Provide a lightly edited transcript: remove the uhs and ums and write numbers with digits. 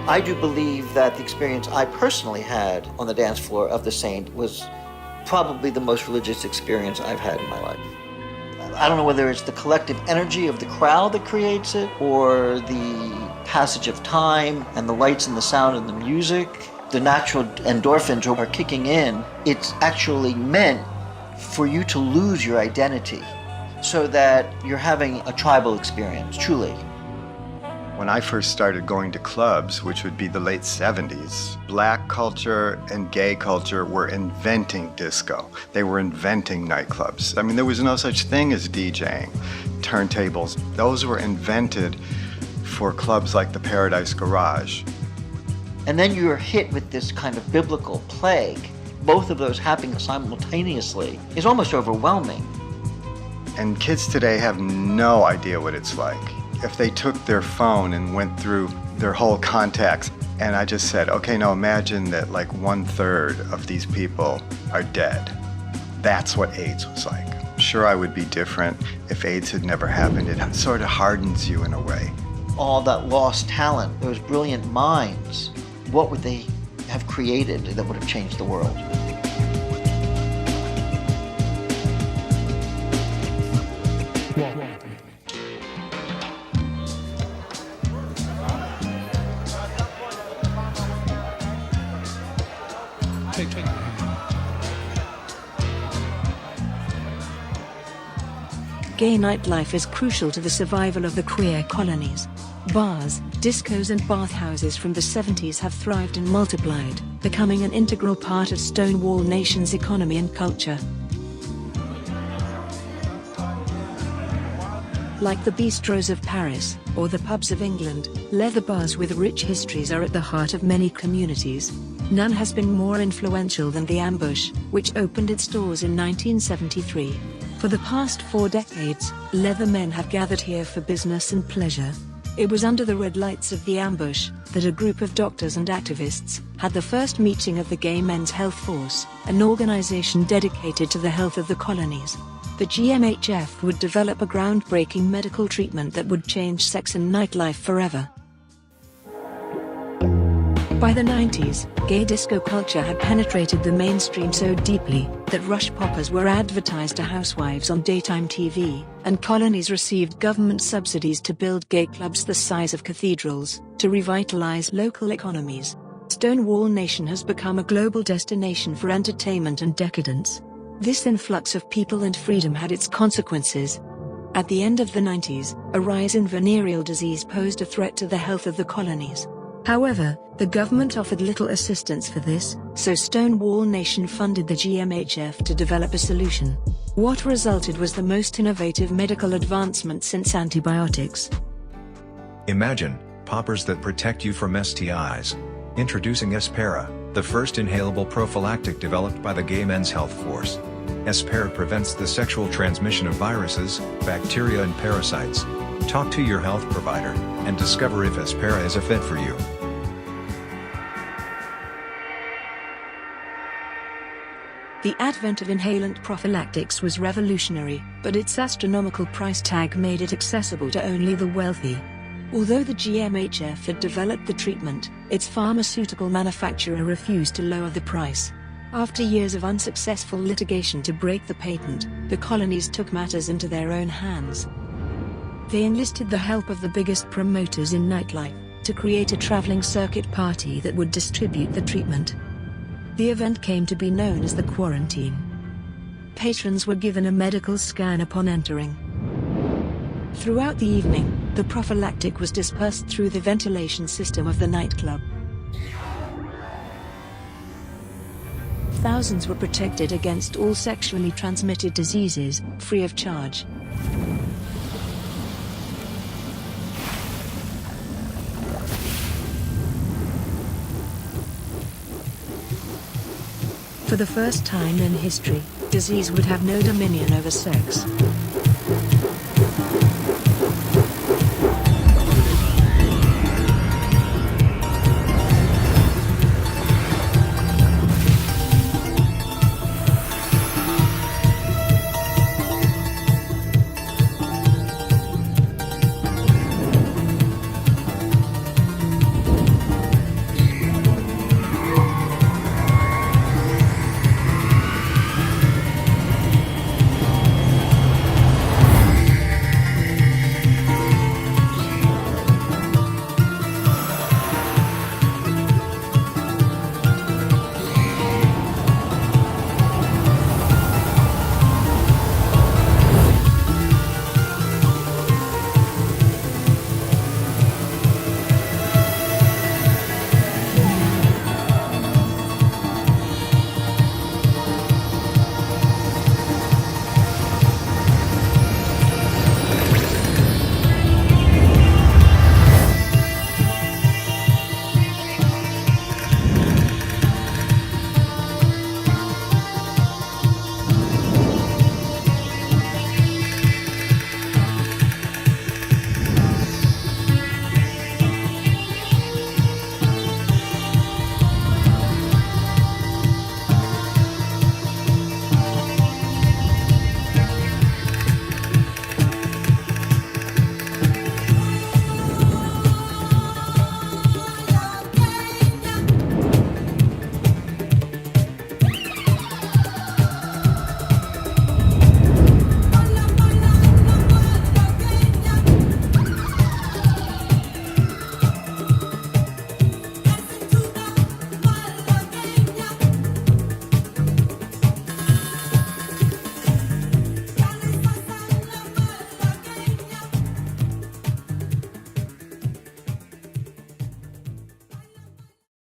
I do believe that the experience I personally had on the dance floor of the Saint was probably the most religious experience I've had in my life. I don't know whether it's the collective energy of the crowd that creates it, or the passage of time and the lights and the sound and the music. The natural endorphins are kicking in. It's actually meant for you to lose your identity so that you're having a tribal experience, truly. When I first started going to clubs, which would be the late 70s, black culture and gay culture were inventing disco. They were inventing nightclubs. I mean, there was no such thing as DJing, turntables. Those were invented for clubs like the Paradise Garage. And then you're hit with this kind of biblical plague. Both of those happening simultaneously is almost overwhelming. And kids today have no idea what it's like. If they took their phone and went through their whole contacts, and I just said, okay, now imagine that like 1/3 of these people are dead. That's what AIDS was like. Sure, I would be different if AIDS had never happened. It sort of hardens you in a way. All that lost talent, those brilliant minds, what would they have created that would have changed the world? Gay nightlife is crucial to the survival of the queer colonies. Bars, discos and bathhouses from the 70s have thrived and multiplied, becoming an integral part of Stonewall Nation's economy and culture. Like the bistros of Paris, or the pubs of England, leather bars with rich histories are at the heart of many communities. None has been more influential than the Ambush, which opened its doors in 1973. For the past 4 decades, leather men have gathered here for business and pleasure. It was under the red lights of the Ambush that a group of doctors and activists had the first meeting of the Gay Men's Health Force, an organization dedicated to the health of the colonies. The GMHF would develop a groundbreaking medical treatment that would change sex and nightlife forever. By the 90s, gay disco culture had penetrated the mainstream so deeply that rush poppers were advertised to housewives on daytime TV, and colonies received government subsidies to build gay clubs the size of cathedrals, to revitalize local economies. Stonewall Nation has become a global destination for entertainment and decadence. This influx of people and freedom had its consequences. At the end of the 90s, a rise in venereal disease posed a threat to the health of the colonies. However, the government offered little assistance for this, so Stonewall Nation funded the GMHF to develop a solution. What resulted was the most innovative medical advancement since antibiotics. Imagine poppers that protect you from STIs. Introducing Herrera, the first inhalable prophylactic developed by the Gay Men's Health Force. Herrera prevents the sexual transmission of viruses, bacteria and parasites. Talk to your health provider and discover if Herrera is a fit for you. The advent of inhalant prophylactics was revolutionary, but its astronomical price tag made it accessible to only the wealthy. Although the GMHF had developed the treatment, its pharmaceutical manufacturer refused to lower the price. After years of unsuccessful litigation to break the patent, the colonies took matters into their own hands. They enlisted the help of the biggest promoters in nightlife to create a traveling circuit party that would distribute the treatment. The event came to be known as the quarantine. Patrons were given a medical scan upon entering. Throughout the evening, the prophylactic was dispersed through the ventilation system of the nightclub. Thousands were protected against all sexually transmitted diseases, free of charge. For the first time in history, disease would have no dominion over sex.